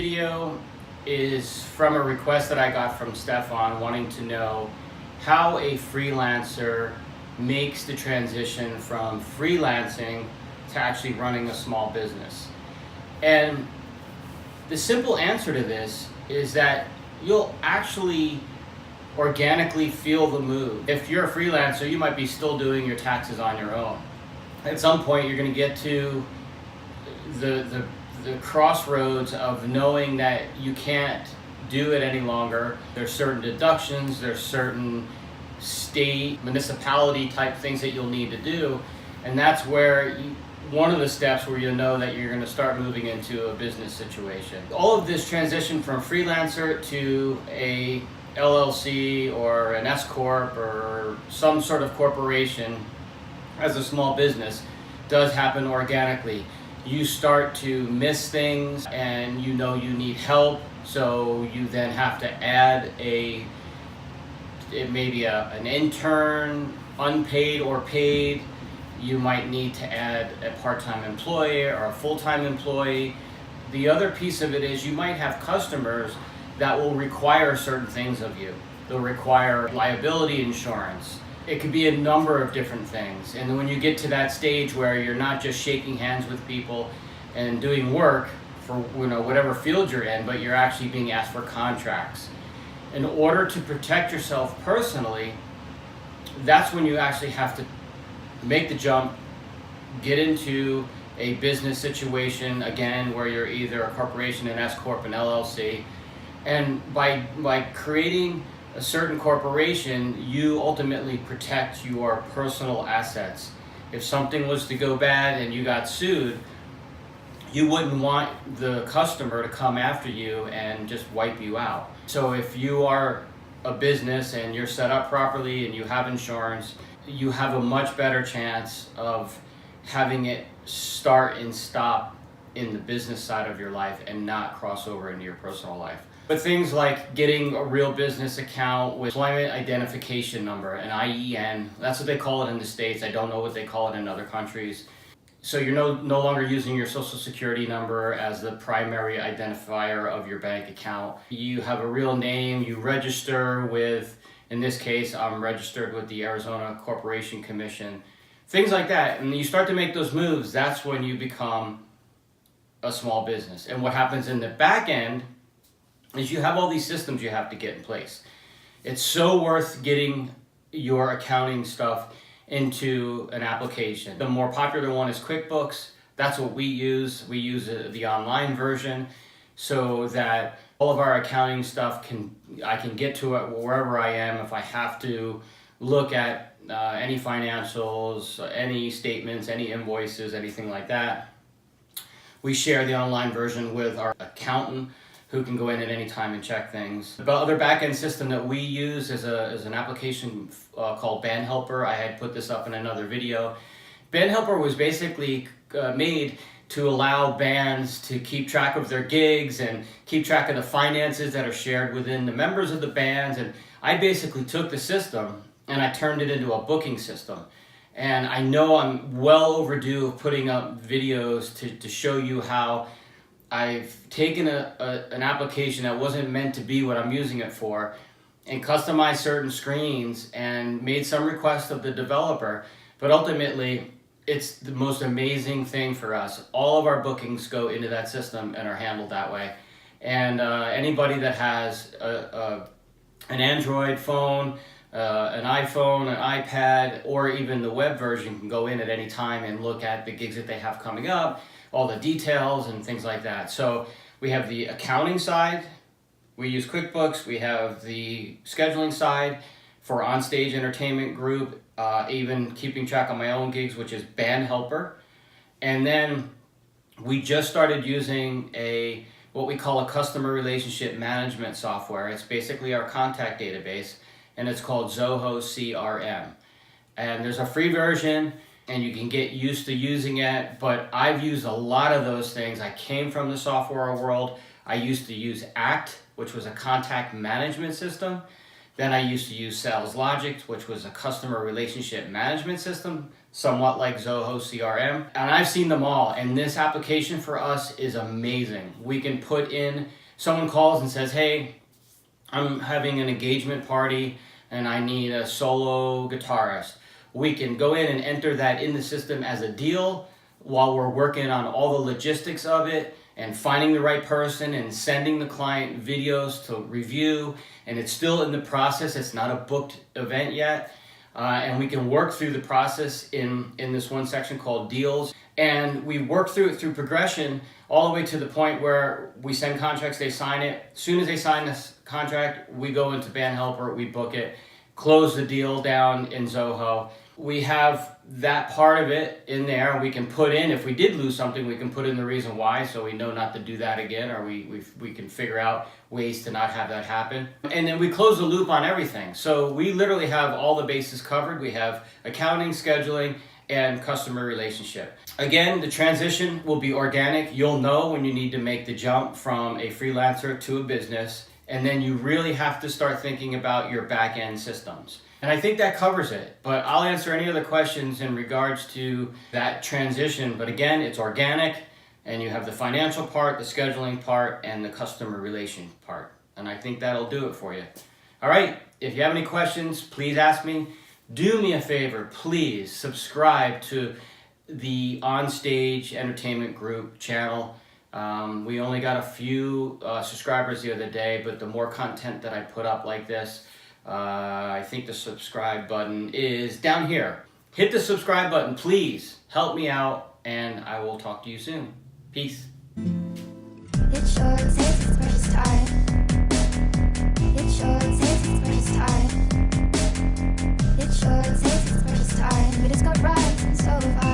video is from a request that I got from Stefan wanting to know how a freelancer makes the transition from freelancing to actually running a small business. And the simple answer to this is that you'll actually organically feel the move. If you're a freelancer, you might be still doing your taxes on your own. At some point, you're going to get to the crossroads of knowing that you can't do it any longer. There's certain deductions, there's certain state, municipality type things that you'll need to do. And that's where one of the steps where you'll know that you're going to start moving into a business situation. All of this transition from freelancer to a LLC or an S-Corp or some sort of corporation as a small business does happen organically. You start to miss things and you know you need help, so you then have to add maybe an intern, unpaid or paid. You might need to add a part-time employee or a full-time employee. The other piece of it is you might have customers that will require certain things of you. They'll require liability insurance. It could be a number of different things. And when you get to that stage where you're not just shaking hands with people and doing work for whatever field you're in, but you're actually being asked for contracts. In order to protect yourself personally, that's when you actually have to make the jump, get into a business situation, again, where you're either a corporation, an S-Corp, an LLC. And by creating a certain corporation, you ultimately protect your personal assets. If something was to go bad and you got sued, you wouldn't want the customer to come after you and just wipe you out. So if you are a business and you're set up properly and you have insurance, you have a much better chance of having it start and stop in the business side of your life and not cross over into your personal life. But things like getting a real business account with employment identification number, an IEN, that's what they call it in the States. I don't know what they call it in other countries. So you're no longer using your social security number as the primary identifier of your bank account. You have a real name, you register with, in this case, I'm registered with the Arizona Corporation Commission. Things like that. And you start to make those moves, that's when you become a small business. And what happens in the back end is you have all these systems you have to get in place. It's so worth getting your accounting stuff into an application. The more popular one is QuickBooks. That's what we use. We use the online version so that all of our accounting stuff I can get to it wherever I am. If I have to look at any financials, any statements, any invoices, anything like that, we share the online version with our accountant, who can go in at any time and check things. The other back-end system that we use is an application called Band Helper. I had put this up in another video. Band Helper was basically made to allow bands to keep track of their gigs and keep track of the finances that are shared within the members of the bands. And I basically took the system and I turned it into a booking system. And I know I'm well overdue of putting up videos to show you how I've taken an application that wasn't meant to be what I'm using it for and customized certain screens and made some requests of the developer. But ultimately, it's the most amazing thing for us. All of our bookings go into that system and are handled that way. And anybody that has an Android phone, an iPhone, an iPad, or even the web version can go in at any time and look at the gigs that they have coming up, all the details and things like that. So we have the accounting side, we use QuickBooks, we have the scheduling side for onstage entertainment group, even keeping track of my own gigs, which is Band Helper. And then we just started using what we call a customer relationship management software. It's basically our contact database, and it's called Zoho CRM. And there's a free version, and you can get used to using it, but I've used a lot of those things. I came from the software world. I used to use ACT, which was a contact management system. Then I used to use Sales Logic, which was a customer relationship management system. somewhat like Zoho CRM. And I've seen them all, and this application for us is amazing. We can put in, someone calls and says, hey, I'm having an engagement party and I need a solo guitarist. We can go in and enter that in the system as a deal while we're working on all the logistics of it and finding the right person and sending the client videos to review. And it's still in the process. It's not a booked event yet. And we can work through the process in this one section called deals. And we work through it through progression all the way to the point where we send contracts, they sign it. As soon as they sign this contract, we go into Band Helper, we book it, close the deal down in Zoho. We have that part of it in there. We can put in, if we did lose something, we can put in the reason why, so we know not to do that again, or we can figure out ways to not have that happen. And then we close the loop on everything. So we literally have all the bases covered. We have accounting, scheduling, and customer relationship. Again, the transition will be organic. You'll know when you need to make the jump from a freelancer to a business, and then you really have to start thinking about your back-end systems. And I think that covers it, but I'll answer any other questions in regards to that transition. But again, it's organic, and you have the financial part, the scheduling part, and the customer relation part. And I think that'll do it for you. All right, if you have any questions, please ask me. Do me a favor, please subscribe to the Onstage Entertainment Group channel. We only got a few subscribers the other day, but the more content that I put up like this, I think the subscribe button is down here. Hit the subscribe button, please. Help me out, and I will talk to you soon. Peace. It sure takes its precious time. It sure takes its precious time. It sure takes its precious time, but it's got right and so have I.